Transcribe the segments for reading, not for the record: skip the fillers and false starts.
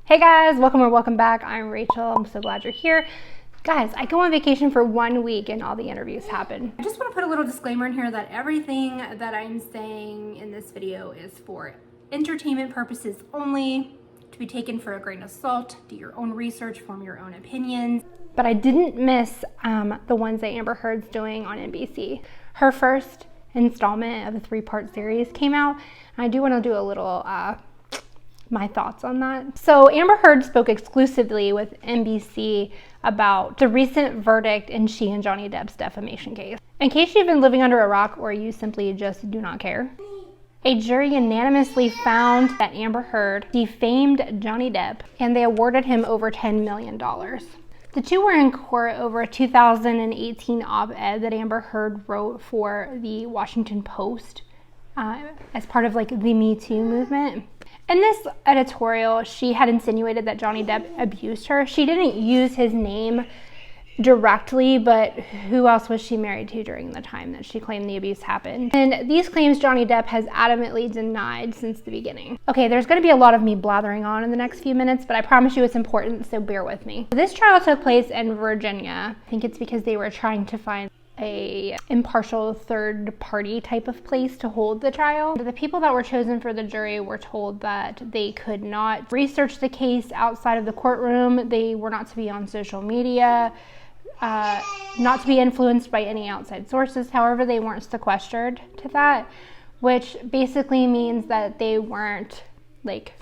Hey guys, welcome or welcome back. I'm Rachel. I'm so glad you're here. Guys, I go on vacation for 1 week and all the interviews happen. I just want to put a little disclaimer in here that everything that I'm saying in this video is for entertainment purposes only, to be taken for a grain of salt. Do your own research, form your own opinions. But I didn't miss the ones that Amber Heard's doing on NBC. Her first installment of the 3-part series came out, and I do want to do a little my thoughts on that. So Amber Heard spoke exclusively with NBC about the recent verdict in she and Johnny Depp's defamation case. In case you've been living under a rock or you simply just do not care, a jury unanimously found that Amber Heard defamed Johnny Depp and they awarded him over $10 million. The two were in court over a 2018 op-ed that Amber Heard wrote for the Washington Post as part of the Me Too movement. In this editorial, she had insinuated that Johnny Depp abused her. She didn't use his name directly, but who else was she married to during the time that she claimed the abuse happened? And these claims Johnny Depp has adamantly denied since the beginning. Okay, there's going to be a lot of me blathering on in the next few minutes, but I promise you it's important, so bear with me. This trial took place in Virginia. I think it's because they were trying to find a impartial third party type of place to hold the trial. The people that were chosen for the jury were told that they could not research the case outside of the courtroom. They were not to be on social media, not to be influenced by any outside sources. However, they weren't sequestered to that, which basically means that they weren't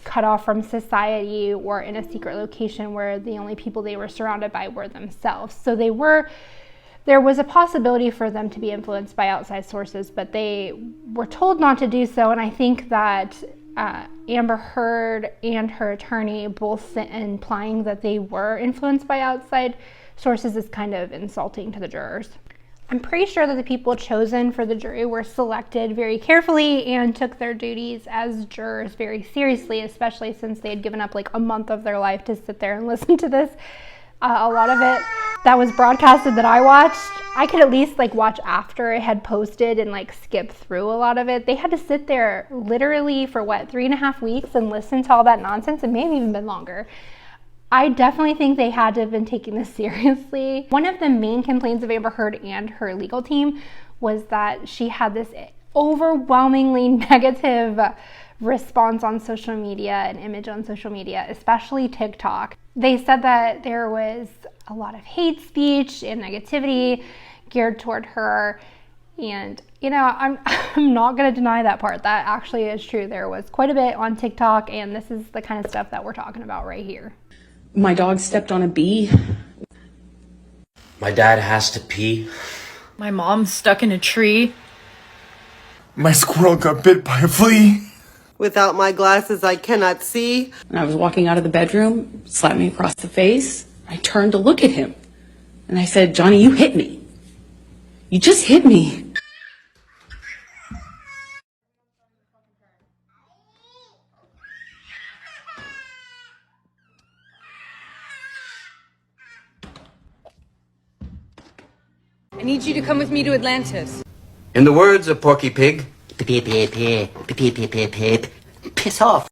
cut off from society or in a secret location where the only people they were surrounded by were themselves. So there was a possibility for them to be influenced by outside sources, but they were told not to do so. And I think that Amber Heard and her attorney both implying that they were influenced by outside sources is kind of insulting to the jurors. I'm pretty sure that the people chosen for the jury were selected very carefully and took their duties as jurors very seriously, especially since they had given up a month of their life to sit there and listen to this. A lot of it that was broadcasted that I watched, I could at least watch after it had posted and skip through a lot of it. They had to sit there literally for 3.5 weeks and listen to all that nonsense. It may have even been longer. I definitely think they had to have been taking this seriously. One of the main complaints of Amber Heard and her legal team was that she had this overwhelmingly negative response on social media and image on social media, especially TikTok. They said that there was a lot of hate speech and negativity geared toward her. And, I'm not going to deny that part. That actually is true. There was quite a bit on TikTok, and this is the kind of stuff that we're talking about right here. My dog stepped on a bee. My dad has to pee. My mom's stuck in a tree. My squirrel got bit by a flea. Without my glasses, I cannot see. And I was walking out of the bedroom, slapped me across the face. I turned to look at him. And I said, "Johnny, you hit me. You just hit me." I need you to come with me to Atlantis. In the words of Porky Pig, Piss off.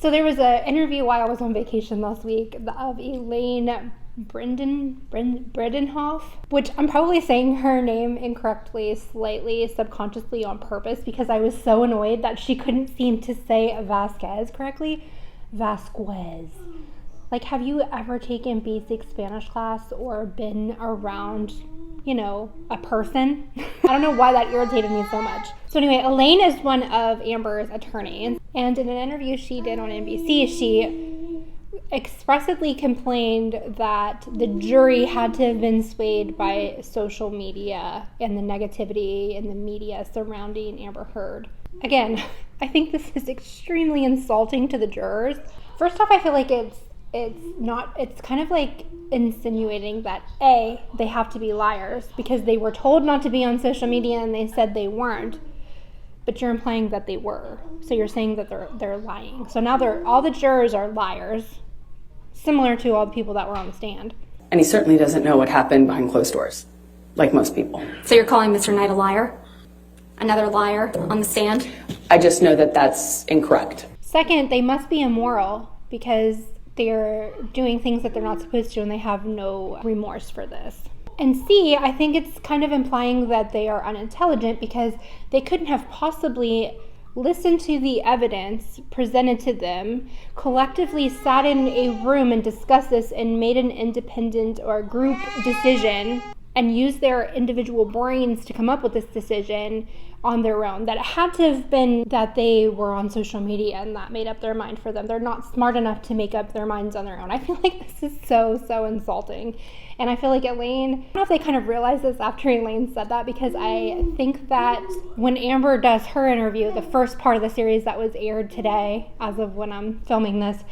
So there was an interview while I was on vacation last week of Elaine Bredenhoff, which I'm probably saying her name incorrectly, slightly subconsciously on purpose, because I was so annoyed that she couldn't seem to say Vasquez correctly. Vasquez. Have you ever taken basic Spanish class or been around, a person? I don't know why that irritated me so much. So anyway, Elaine is one of Amber's attorneys. And in an interview she did on NBC, she expressively complained that the jury had to have been swayed by social media and the negativity in the media surrounding Amber Heard. Again, I think this is extremely insulting to the jurors. First off, I feel like it's kind of insinuating that they have to be liars because they were told not to be on social media and they said they weren't, but you're implying that they were. So you're saying that they're lying. So now all the jurors are liars, similar to all the people that were on the stand. And he certainly doesn't know what happened behind closed doors, like most people. So you're calling Mr. Knight a liar? another liar on the stand? I just know that that's incorrect. Second, they must be immoral because they're doing things that they're not supposed to and they have no remorse for this. And C, I think it's kind of implying that they are unintelligent because they couldn't have possibly listened to the evidence presented to them, collectively sat in a room and discussed this and made an independent or group decision and used their individual brains to come up with this decision on their own. That it had to have been that they were on social media and that made up their mind for them. They're not smart enough to make up their minds on their own. I feel like this is so insulting. And I feel like Elaine, I don't know if they kind of realized this after Elaine said that, because I think that when Amber does her interview, the first part of the series that was aired today, as of when I'm filming this,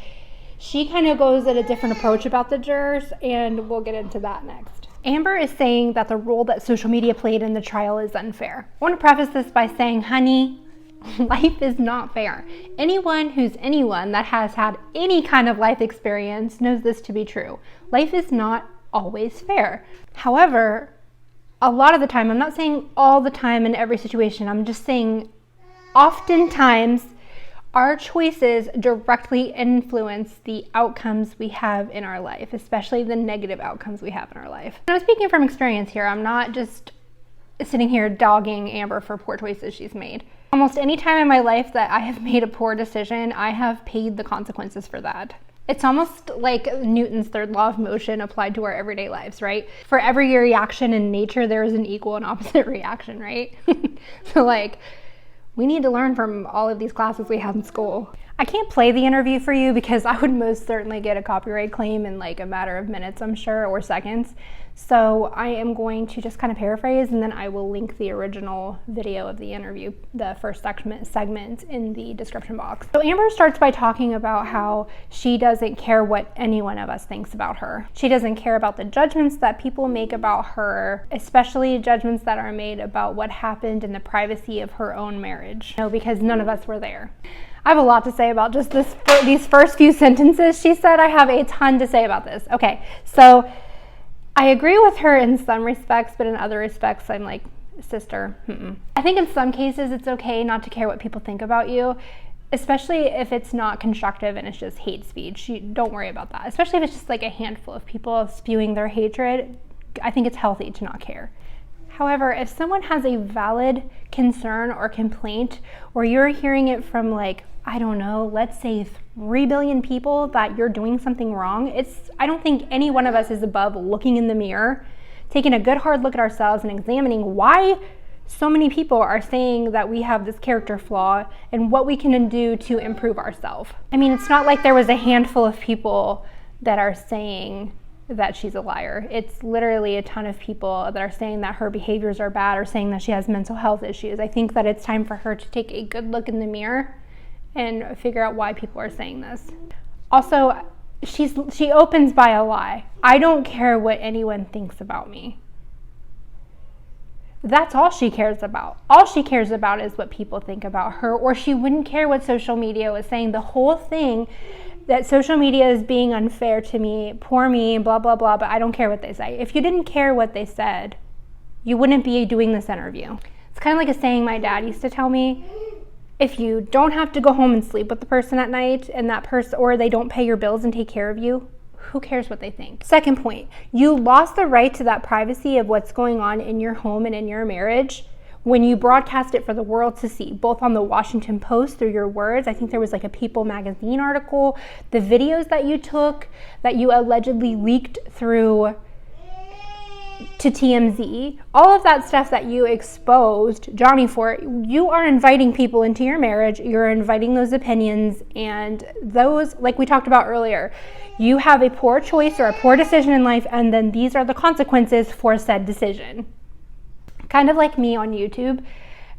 she kind of goes at a different approach about the jurors, and we'll get into that next. Amber is saying that the role that social media played in the trial is unfair. I want to preface this by saying, honey, life is not fair. Anyone that has had any kind of life experience knows this to be true. Life is not always fair. However, a lot of the time, I'm not saying all the time in every situation, I'm just saying oftentimes our choices directly influence the outcomes we have in our life, especially the negative outcomes we have in our life. And I'm speaking from experience here. I'm not just sitting here dogging Amber for poor choices she's made. Almost any time in my life that I have made a poor decision, I have paid the consequences for that. It's almost like Newton's third law of motion applied to our everyday lives, right? For every reaction in nature, there is an equal and opposite reaction, right? So like, we need to learn from all of these classes we have in school. I can't play the interview for you because I would most certainly get a copyright claim in like a matter of minutes, I'm sure, or seconds. So I am going to just kind of paraphrase, and then I will link the original video of the interview, the first segment in the description box. So Amber starts by talking about how she doesn't care what any one of us thinks about her. She doesn't care about the judgments that people make about her, especially judgments that are made about what happened in the privacy of her own marriage. No, because none of us were there. I have a lot to say about just these first few sentences she said. I have a ton to say about this. Okay, so I agree with her in some respects, but in other respects, I'm like, sister, I think in some cases it's okay not to care what people think about you, especially if it's not constructive and it's just hate speech. Don't worry about that. Especially if it's just like a handful of people spewing their hatred. I think it's healthy to not care. However, if someone has a valid concern or complaint, or you're hearing it from like, I don't know, let's say 3 billion people that you're doing something wrong, I don't think any one of us is above looking in the mirror, taking a good hard look at ourselves and examining why so many people are saying that we have this character flaw and what we can do to improve ourselves. I mean, it's not like there was a handful of people that are saying that she's a liar. It's literally a ton of people that are saying that her behaviors are bad or saying that she has mental health issues. I think that it's time for her to take a good look in the mirror and figure out why people are saying this. Also, she opens by a lie. I don't care what anyone thinks about me. That's all she cares about. All she cares about is what people think about her, or she wouldn't care what social media was saying. The whole thing that social media is being unfair to me, poor me, blah, blah, blah, but I don't care what they say. If you didn't care what they said, you wouldn't be doing this interview. It's kind of like a saying my dad used to tell me. If you don't have to go home and sleep with the person at night and that person, or they don't pay your bills and take care of you, who cares what they think? Second point, you lost the right to that privacy of what's going on in your home and in your marriage when you broadcast it for the world to see, both on the Washington Post through your words. I think there was like a People magazine article, the videos that you took that you allegedly leaked through to TMZ, all of that stuff that you exposed Johnny for, you are inviting people into your marriage, you're inviting those opinions, and those, like we talked about earlier, you have a poor choice or a poor decision in life, and then these are the consequences for said decision. Kind of like me on YouTube,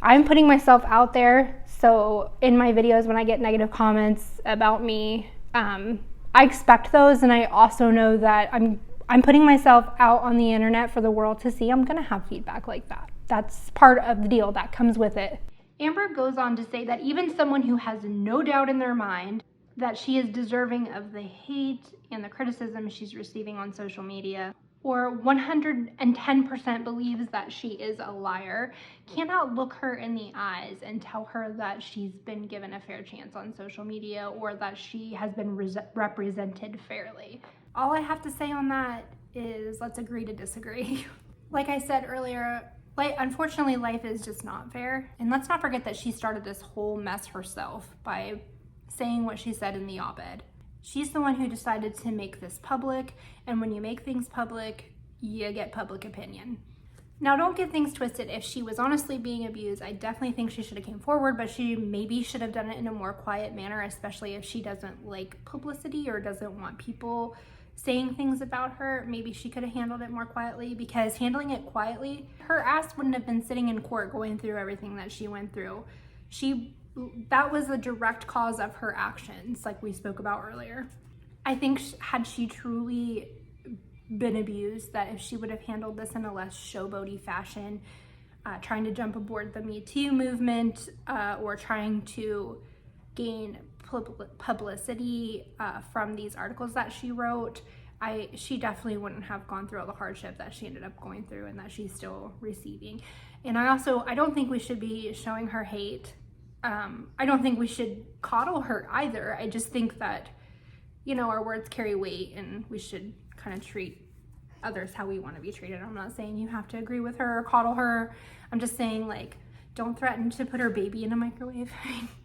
I'm putting myself out there, so in my videos when I get negative comments about me, I expect those, and I also know that I'm putting myself out on the internet for the world to see. I'm gonna have feedback like that. That's part of the deal that comes with it. Amber goes on to say that even someone who has no doubt in their mind that she is deserving of the hate and the criticism she's receiving on social media or 110% believes that she is a liar cannot look her in the eyes and tell her that she's been given a fair chance on social media or that she has been represented fairly. All I have to say on that is let's agree to disagree. Like I said earlier, unfortunately, life is just not fair. And let's not forget that she started this whole mess herself by saying what she said in the op-ed. She's the one who decided to make this public, and when you make things public, you get public opinion. Now, don't get things twisted. If she was honestly being abused, I definitely think she should have came forward, but she maybe should have done it in a more quiet manner, especially if she doesn't like publicity or doesn't want people saying things about her. Maybe she could have handled it more quietly, because handling it quietly, her ass wouldn't have been sitting in court going through everything that she went through. That was the direct cause of her actions, like we spoke about earlier. I think had she truly been abused, that if she would have handled this in a less showboaty fashion, trying to jump aboard the Me Too movement, or trying to gain publicity from these articles that she wrote, she definitely wouldn't have gone through all the hardship that she ended up going through and that she's still receiving. And I don't think we should be showing her hate. I don't think we should coddle her either. I just think that, our words carry weight and we should kind of treat others how we want to be treated. I'm not saying you have to agree with her or coddle her. I'm just saying, don't threaten to put her baby in a microwave.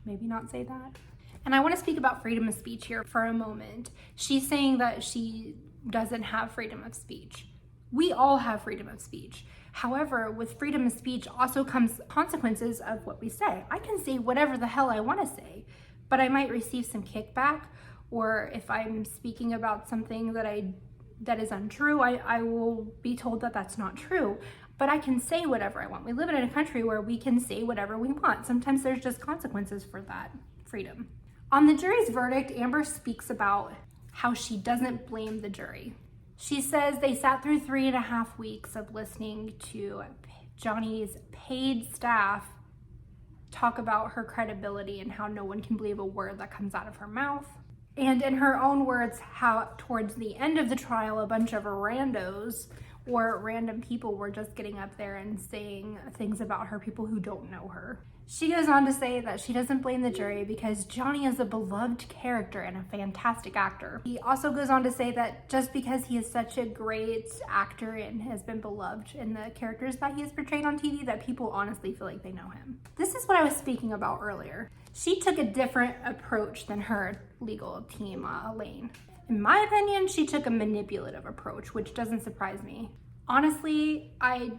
Maybe not say that. And I want to speak about freedom of speech here for a moment. She's saying that she doesn't have freedom of speech. We all have freedom of speech. However, with freedom of speech also comes consequences of what we say. I can say whatever the hell I want to say, but I might receive some kickback, or if I'm speaking about something that is untrue, I will be told that that's not true. But I can say whatever I want. We live in a country where we can say whatever we want. Sometimes there's just consequences for that freedom. On the jury's verdict, Amber speaks about how she doesn't blame the jury. She says they sat through 3.5 weeks of listening to Johnny's paid staff talk about her credibility and how no one can believe a word that comes out of her mouth. And in her own words, how towards the end of the trial, a bunch of randos or random people were just getting up there and saying things about her, people who don't know her. She goes on to say that she doesn't blame the jury because Johnny is a beloved character and a fantastic actor. He also goes on to say that just because he is such a great actor and has been beloved in the characters that he has portrayed on TV, that people honestly feel like they know him. This is what I was speaking about earlier. She took a different approach than her legal team, Elaine. In my opinion, she took a manipulative approach, which doesn't surprise me. Honestly, I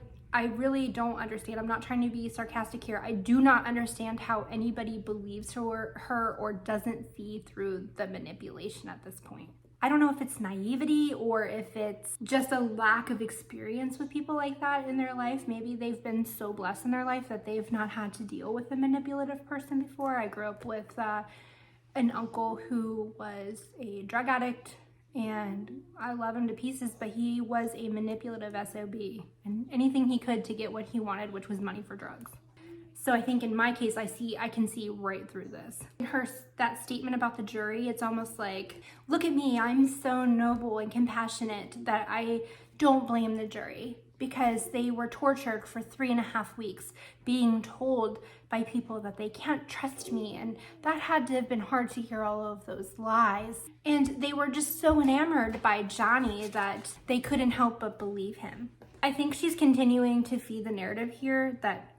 really don't understand. I'm not trying to be sarcastic here. I do not understand how anybody believes her or doesn't see through the manipulation at this point. I don't know if it's naivety or if it's just a lack of experience with people like that in their life. Maybe they've been so blessed in their life that they've not had to deal with a manipulative person before. I grew up with an uncle who was a drug addict, and I love him to pieces, but he was a manipulative SOB and anything he could to get what he wanted, which was money for drugs. So I think in my case, I can see right through this. That statement about the jury, it's almost like, look at me, I'm so noble and compassionate that I don't blame the jury, because they were tortured for 3.5 weeks, being told by people that they can't trust me. And that had to have been hard to hear, all of those lies. And they were just so enamored by Johnny that they couldn't help but believe him. I think she's continuing to feed the narrative here that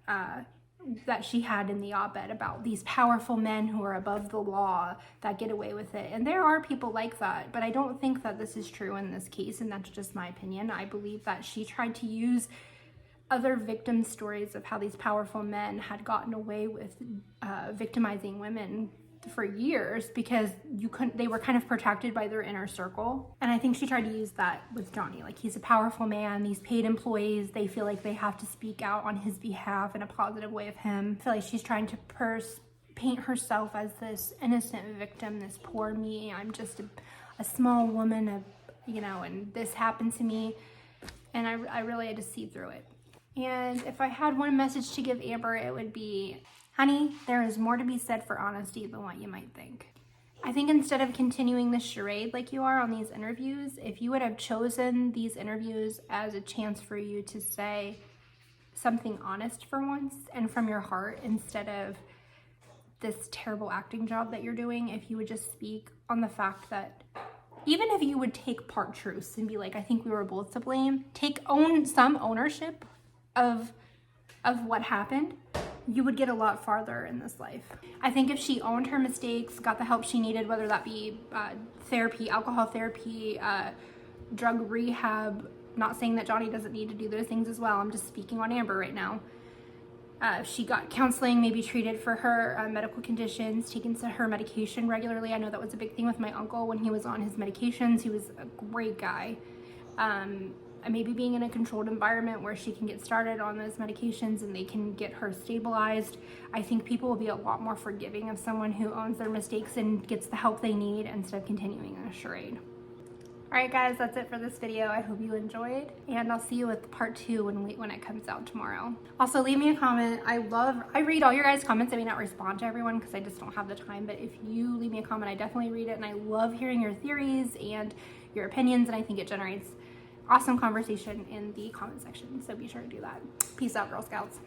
she had in the op-ed about these powerful men who are above the law that get away with it. And there are people like that, but I don't think that this is true in this case, and that's just my opinion. I believe that she tried to use other victim stories of how these powerful men had gotten away with victimizing women for years because they were kind of protected by their inner circle. And I think she tried to use that with Johnny. Like, he's a powerful man, these paid employees, they feel like they have to speak out on his behalf in a positive way of him. I feel like she's trying to paint herself as this innocent victim, this poor me, I'm just a small woman, and this happened to me. And I really had to see through it. And if I had one message to give Amber, it would be, honey, there is more to be said for honesty than what you might think. I think instead of continuing this charade like you are on these interviews, if you would have chosen these interviews as a chance for you to say something honest for once and from your heart instead of this terrible acting job that you're doing, if you would just speak on the fact that even if you would take part truths and be like, I think we were both to blame, some ownership of what happened, you would get a lot farther in this life. I think if she owned her mistakes, got the help she needed, whether that be therapy, alcohol therapy, drug rehab, not saying that Johnny doesn't need to do those things as well, I'm just speaking on Amber right now. She got counseling, maybe treated for her medical conditions, taken her medication regularly. I know that was a big thing with my uncle when he was on his medications. He was a great guy. And maybe being in a controlled environment where she can get started on those medications and they can get her stabilized. I think people will be a lot more forgiving of someone who owns their mistakes and gets the help they need instead of continuing a charade. All right, guys, that's it for this video. I hope you enjoyed, and I'll see you with part 2 when it comes out tomorrow. Also, leave me a comment. I read all your guys' comments. I may not respond to everyone because I just don't have the time, but if you leave me a comment, I definitely read it, and I love hearing your theories and your opinions, and I think it generates awesome conversation in the comment section, so be sure to do that. Peace out, Girl Scouts.